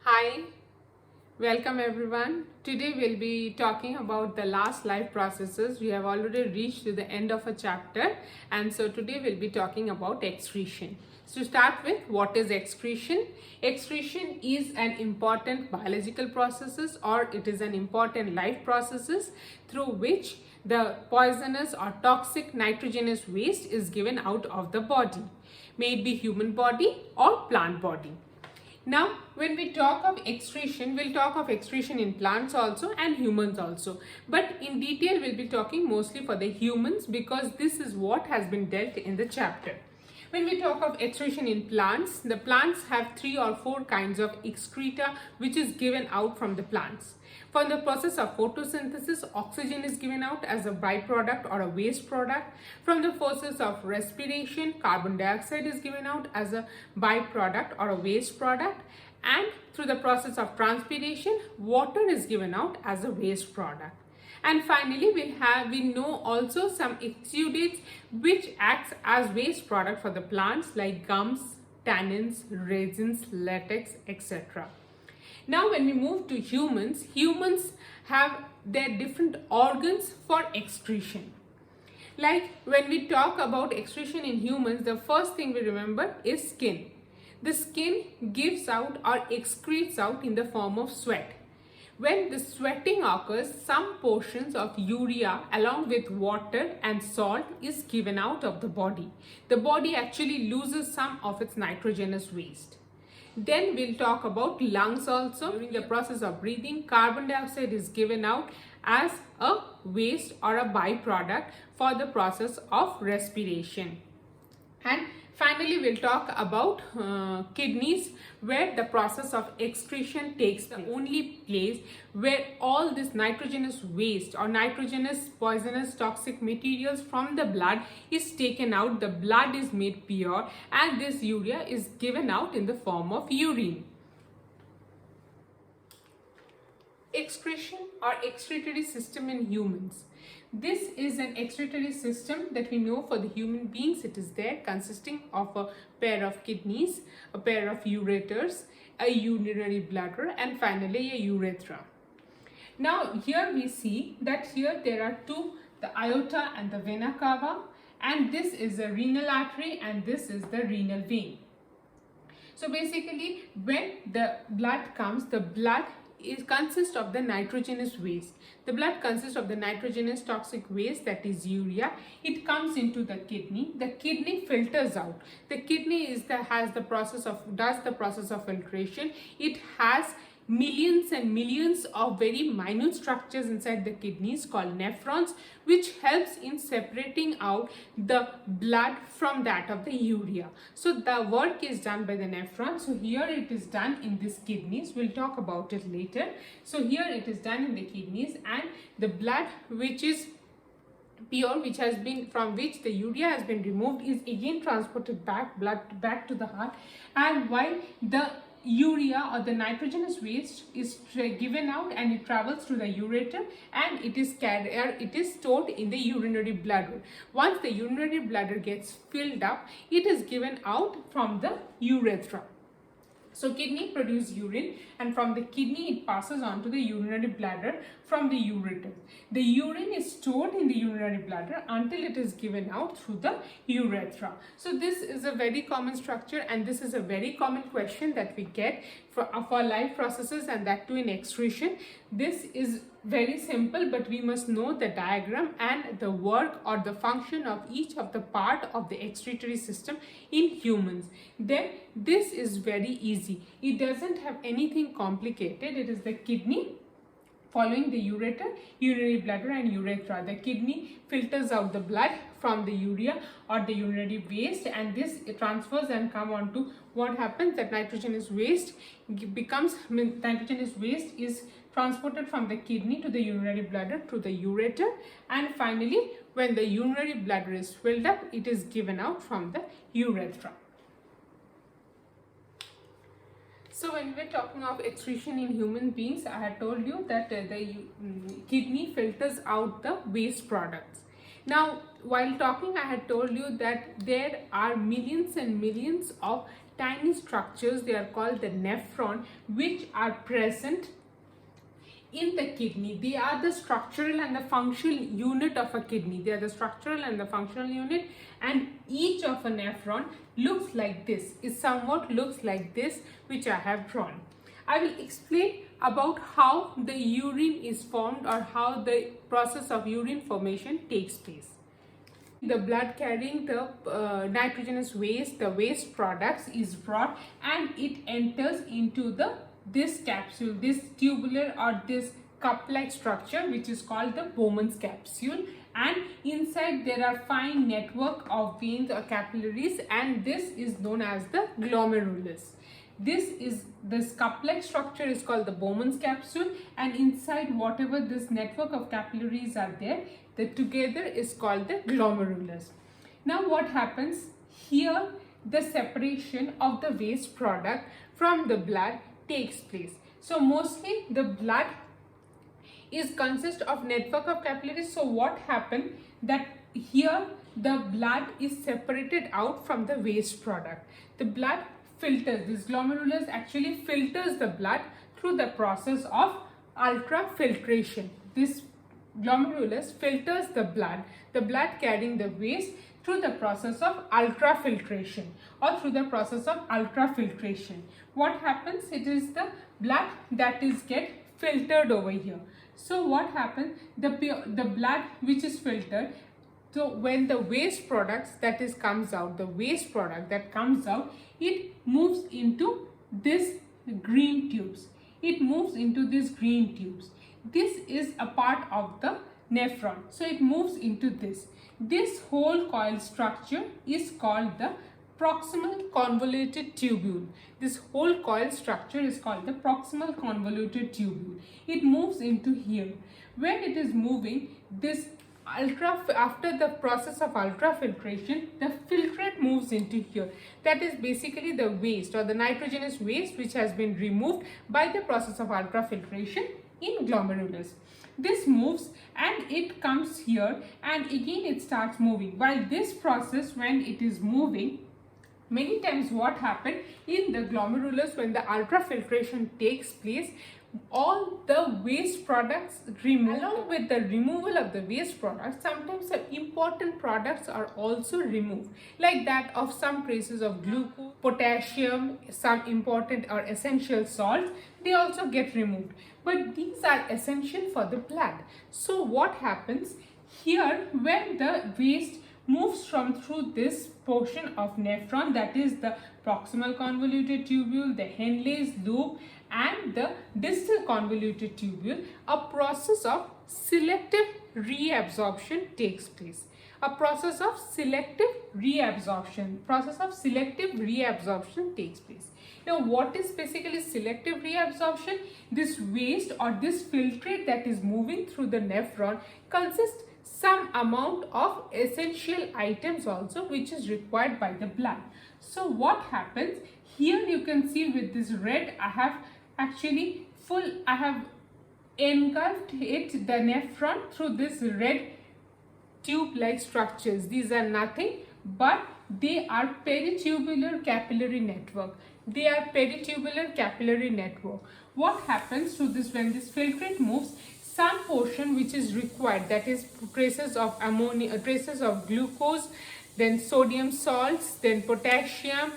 Hi, welcome everyone. Today we'll be talking about the last life processes. We have already reached to the end of a chapter, and so today we'll be talking about excretion. So to start with, what is excretion? Excretion is an important biological processes, or it is an important life processes through which the poisonous or toxic nitrogenous waste is given out of the body, may it be human body or plant body. Now, when we talk of excretion, we'll talk of excretion in plants also and humans also. But in detail, we'll be talking mostly for the humans because this is what has been dealt in the chapter. When we talk of excretion in plants, the plants have 3 or 4 kinds of excreta which is given out from the plants. For the process of photosynthesis, oxygen is given out as a byproduct or a waste product. From the process of respiration, carbon dioxide is given out as a byproduct or a waste product. And through the process of transpiration, water is given out as a waste product. And finally, we know also some exudates which acts as waste product for the plants like gums, tannins, resins, latex, etc. Now when we move to humans, humans have their different organs for excretion. Like when we talk about excretion in humans, the first thing we remember is skin. The skin gives out or excretes out in the form of sweat. When the sweating occurs, some portions of urea along with water and salt is given out of the body. The body actually loses some of its nitrogenous waste. Then we'll talk about lungs also. During the process of breathing, carbon dioxide is given out as a waste or a byproduct for the process of respiration. And finally, we'll talk about kidneys, where the process of excretion takes the only place where all this nitrogenous waste or nitrogenous poisonous toxic materials from the blood is taken out. The blood is made pure and this urea is given out in the form of urine. Excretion or excretory system in humans. This is an excretory system that we know for the human beings. It is there consisting of a pair of kidneys, a pair of ureters, a urinary bladder, and finally a urethra. Now here we see that here there are two, the aorta and the vena cava, and this is the renal artery and this is the renal vein. So basically when the blood comes, the blood consists of the nitrogenous waste. The blood consists of the nitrogenous toxic waste, that is urea. It comes into the kidney. The kidney filters out. The kidney does the process of filtration. It has millions and millions of very minute structures inside the kidneys called nephrons, which helps in separating out the blood from that of the urea. So the work is done by the nephrons. So here it is done in these kidneys. We'll talk about it later. So here it is done in the kidneys, and the blood which is pure, which has been from which the urea has been removed, is again transported back to the heart. And while the urea or the nitrogenous waste is given out and it travels through the ureter and it is stored in the urinary bladder. Once the urinary bladder gets filled up, it is given out from the urethra. So kidney produce urine, and from the kidney it passes on to the urinary bladder from the ureter. The urine is stored in the urinary bladder until it is given out through the urethra. So this is a very common structure, and this is a very common question that we get for life processes, and that too in excretion. This is very simple, but we must know the diagram and the work or the function of each of the part of the excretory system in humans. Then this is very easy. It doesn't have anything complicated. It is the kidney following the ureter, urinary bladder and urethra. The kidney filters out the blood from the urea or the urinary waste, and this transfers and come on to what happens, that nitrogenous waste is transported from the kidney to the urinary bladder to the ureter, and finally when the urinary bladder is filled up, it is given out from the urethra. So when we were talking of excretion in human beings, I had told you that the kidney filters out the waste products. Now while talking, I had told you that there are millions and millions of tiny structures, they are called the nephron, which are present in the kidney. They are the structural and the functional unit of a kidney. They are the structural and the functional unit, and each of a nephron looks like this, is somewhat looks like this, which I have drawn. I will explain about how the urine is formed or how the process of urine formation takes place. The blood carrying the nitrogenous waste, the waste products, is brought and it enters into this capsule, this tubular or this cup-like structure, which is called the Bowman's capsule, and inside there are fine network of veins or capillaries, and this is known as the glomerulus. This cup-like structure is called the Bowman's capsule, and inside whatever this network of capillaries are there, the together is called the glomerulus. Now what happens here? The separation of the waste product from the blood takes place. So mostly the blood is consist of network of capillaries. So what happened that here the blood is separated out from the waste product. The blood filters, this glomerulus actually filters the blood through the process of ultrafiltration. This glomerulus filters the blood carrying the waste through the process of ultrafiltration or through the process of ultrafiltration. What happens? It is the blood that is get filtered over here. So what happens? The blood which is filtered, so when the waste products that is comes out, the waste product that comes out, it moves into this green tubes. It moves into these green tubes. This is a part of the nephron. So it moves into this. This whole coil structure is called the proximal convoluted tubule. This whole coil structure is called the proximal convoluted tubule. It moves into here. When it is moving, this after the process of ultrafiltration, the filtrate moves into here. That is basically the waste or the nitrogenous waste which has been removed by the process of ultrafiltration in glomerulus. This moves and it comes here, and again it starts moving. While this process, when it is moving, many times what happened in the glomerulus, when the ultrafiltration takes place, all the waste products removed. Along with the removal of the waste products, sometimes some important products are also removed, like that of some traces of glucose, potassium, some important or essential salts, they also get removed. But these are essential for the blood. So what happens here, when the waste moves through this portion of nephron, that is the proximal convoluted tubule, the Henle's loop, and the distal convoluted tubule, a process of selective reabsorption takes place. A process of selective reabsorption takes place. Now, what is basically selective reabsorption? This waste or this filtrate that is moving through the nephron consists some amount of essential items also, which is required by the blood. So what happens here, you can see with this red, I have engulfed it, the nephron, through this red tube like structures. These are nothing but they are peritubular capillary network. What happens to this when this filtrate moves? Some portion which is required, that is traces of ammonia, traces of glucose, then sodium salts, then potassium,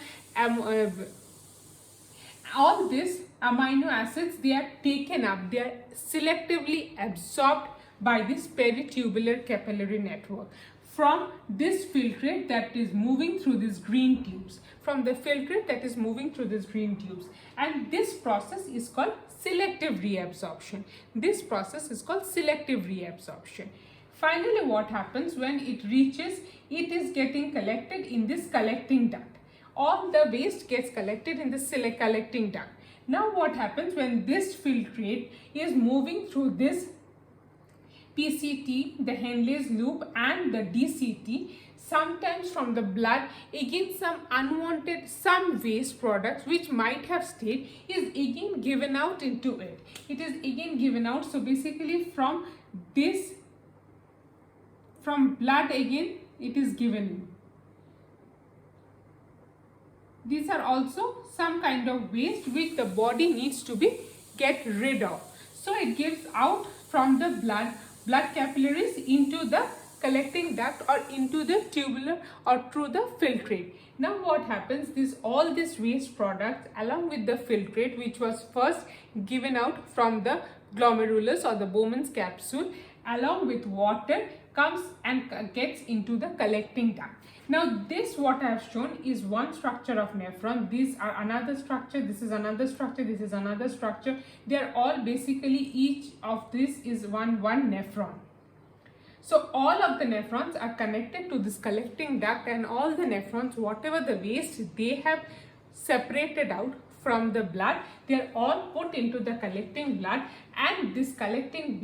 all these amino acids, they are taken up, they are selectively absorbed by this peritubular capillary network from this filtrate that is moving through these green tubes, and this process is called selective reabsorption. Finally, what happens when it reaches, it is getting collected in this collecting duct. All the waste gets collected in this collecting duct. Now what happens when this filtrate is moving through this PCT, the Henle's loop, and the DCT, sometimes from the blood, again some unwanted, some waste products which might have stayed is again given out into it. It is again given out. So basically from this, from blood again it is given. These are also some kind of waste which the body needs to be get rid of. So it gives out from the blood capillaries into the collecting duct or into the tubular or through the filtrate. Now what happens, all these waste products along with the filtrate, which was first given out from the glomerulus or the Bowman's capsule, along with water comes and gets into the collecting duct. Now this what I have shown is one structure of nephron. These are another structure, this is another structure, this is another structure. They are all basically, each of this is one nephron. So all of the nephrons are connected to this collecting duct, and all the nephrons, whatever the waste they have separated out from the blood, they are all put into the collecting blood, and this collecting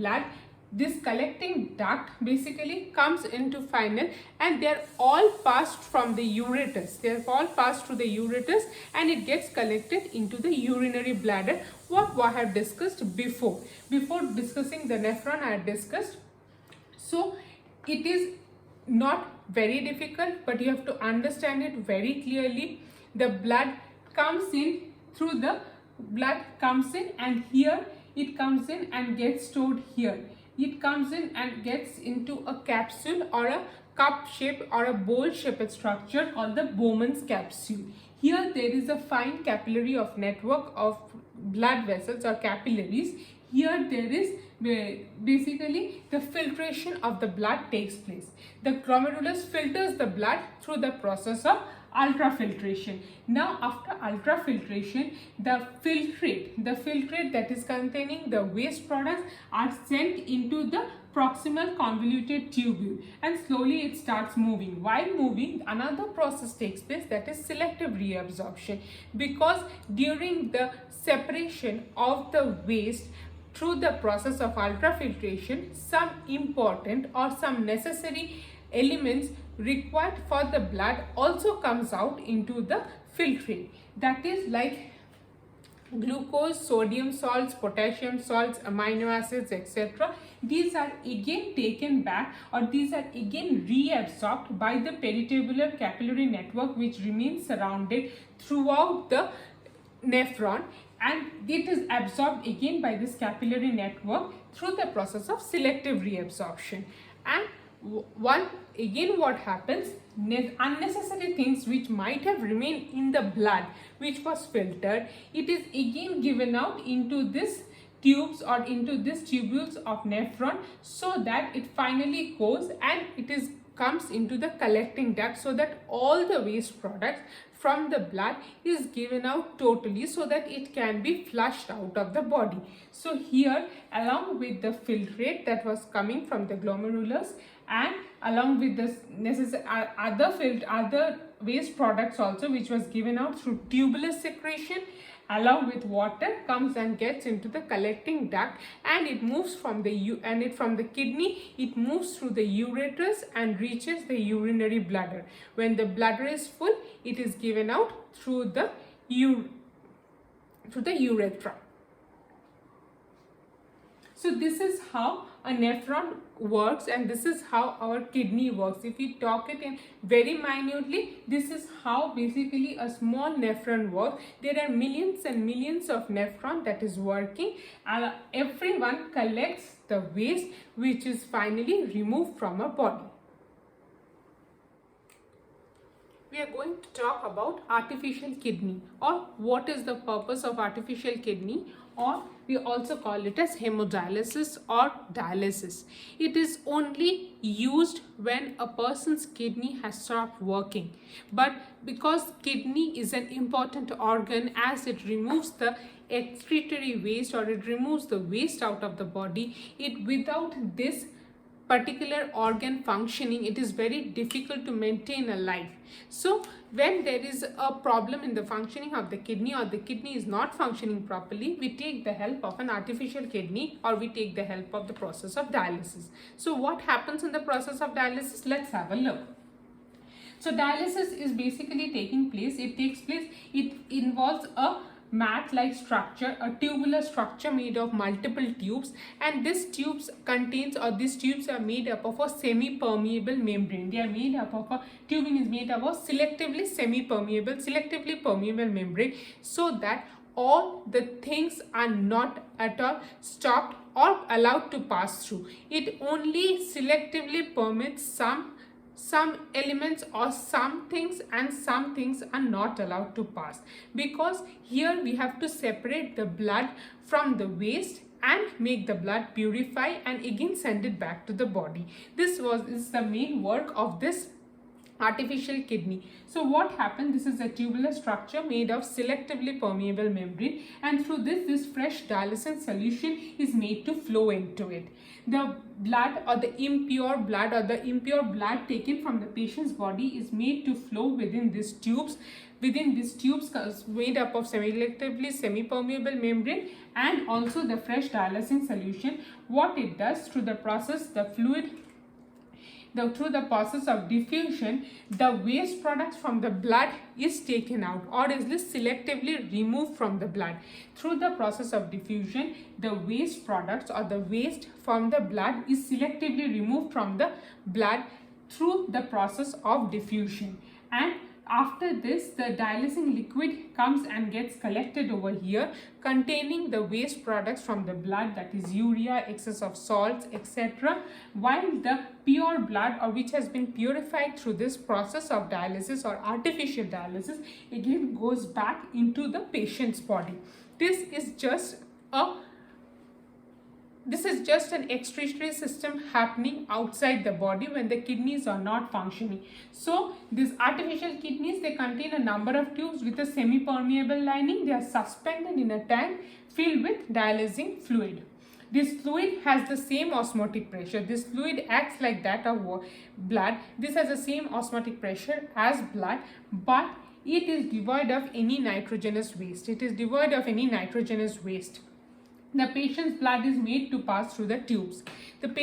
duct basically comes into final, and they are all passed from the ureters. They are all passed through the ureters and it gets collected into the urinary bladder. What I have discussed before discussing the nephron, I have discussed. So it is not very difficult, but you have to understand it very clearly. The blood comes in and here it comes in and gets stored here. It comes in and gets into a capsule or a cup shape or a bowl shaped structure called the Bowman's capsule. Here there is a fine capillary of network of blood vessels or capillaries. Here there is basically the filtration of the blood takes place. The glomerulus filters the blood through the process of ultrafiltration. Now after ultrafiltration, the filtrate that is containing the waste products are sent into the proximal convoluted tubule, and slowly it starts moving. While moving, another process takes place, that is selective reabsorption, because during the separation of the waste through the process of ultrafiltration, some important or some necessary elements required for the blood also comes out into the filtrate. That is like glucose, sodium salts, potassium salts, amino acids, etc. These are again taken back, or these are again reabsorbed by the peritubular capillary network, which remains surrounded throughout the nephron, and it is absorbed again by this capillary network through the process of selective reabsorption. And what happens, unnecessary things which might have remained in the blood which was filtered, it is again given out into this tubes or into these tubules of nephron, so that it finally goes and comes into the collecting duct, so that all the waste products from the blood is given out totally, so that it can be flushed out of the body. So here, along with the filtrate that was coming from the glomerulus, and along with the necessary other waste products also, which was given out through tubular secretion, along with water, comes and gets into the collecting duct, and it moves from the kidney, it moves through the ureters and reaches the urinary bladder. When the bladder is full, it is given out through the urethra. So this is how a nephron works, and this is how our kidney works. If we talk it in very minutely, this is how basically a small nephron works. There are millions and millions of nephron that is working. Everyone collects the waste which is finally removed from a body. We are going to talk about artificial kidney, or what is the purpose of artificial kidney, or we also call it as hemodialysis or dialysis. It is only used when a person's kidney has stopped working. But because kidney is an important organ, as it removes the excretory waste, or it removes the waste out of the body, without this particular organ functioning, it is very difficult to maintain a life. So when there is a problem in the functioning of the kidney, or the kidney is not functioning properly, we take the help of an artificial kidney, or we take the help of the process of dialysis. So what happens in the process of dialysis? Let's have a look. So dialysis is basically taking place. It involves a mat-like structure, a tubular structure made of multiple tubes, and these tubes are made up of a semi-permeable membrane. They are made up of tubing is made up of selectively permeable membrane, so that all the things are not at all stopped or allowed to pass through. It only selectively permits some elements or some things, and some things are not allowed to pass, because here we have to separate the blood from the waste and make the blood purify and again send it back to the body. This is the main work of this artificial kidney. So what happened, this is a tubular structure made of selectively permeable membrane, and through this fresh dialysate solution is made to flow into it. The blood or the impure blood taken from the patient's body is made to flow within these tubes made up of selectively semi-permeable membrane, and also the fresh dialysate solution. What it does, through the process of diffusion, the waste products from the blood is taken out, or is selectively removed from the blood. Through the process of diffusion, the waste products or the waste from the blood is selectively removed from the blood through the process of diffusion. And after this, the dialysing liquid comes and gets collected over here, containing the waste products from the blood, that is urea, excess of salts, etc., while the pure blood, or which has been purified through this process of dialysis or artificial dialysis, again goes back into the patient's body. This is just an excretory system happening outside the body when the kidneys are not functioning. So these artificial kidneys, they contain a number of tubes with a semi-permeable lining. They are suspended in a tank filled with dialysing fluid. This fluid has the same osmotic pressure. This fluid acts like that of blood. This has the same osmotic pressure as blood, but it is devoid of any nitrogenous waste. The patient's blood is made to pass through the tubes. And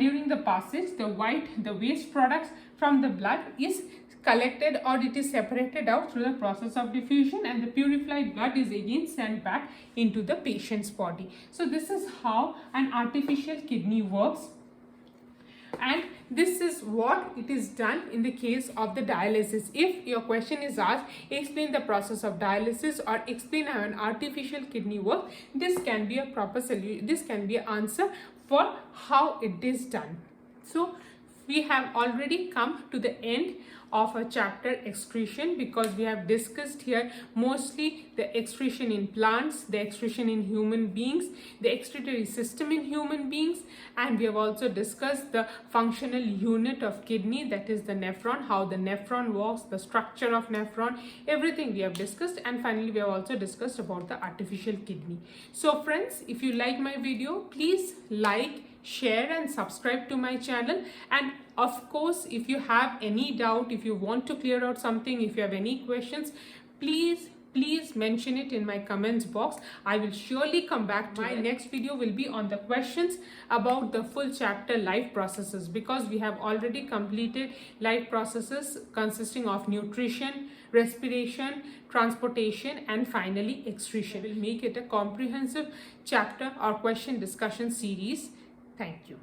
during the passage, the waste products from the blood is collected, or it is separated out through the process of diffusion, and the purified blood is again sent back into the patient's body. So this is how an artificial kidney works. And this is what it is done in the case of the dialysis. If your question is asked, explain the process of dialysis or explain how an artificial kidney works, this can be a proper solution. This can be an answer for how it is done. So we have already come to the end of a chapter excretion, because we have discussed here mostly the excretion in plants, the excretion in human beings, the excretory system in human beings, and we have also discussed the functional unit of kidney, that is the nephron, how the nephron works, the structure of nephron, everything we have discussed, and finally we have also discussed about the artificial kidney. So friends, if you like my video, please like, share and subscribe to my channel. And of course, if you have any doubt, if you want to clear out something, if you have any questions, please mention it in my comments box. I will surely come back to my next video will be on the questions about the full chapter life processes, because we have already completed life processes consisting of nutrition, respiration, transportation and finally excretion. We'll make it a comprehensive chapter or question discussion series. Thank you.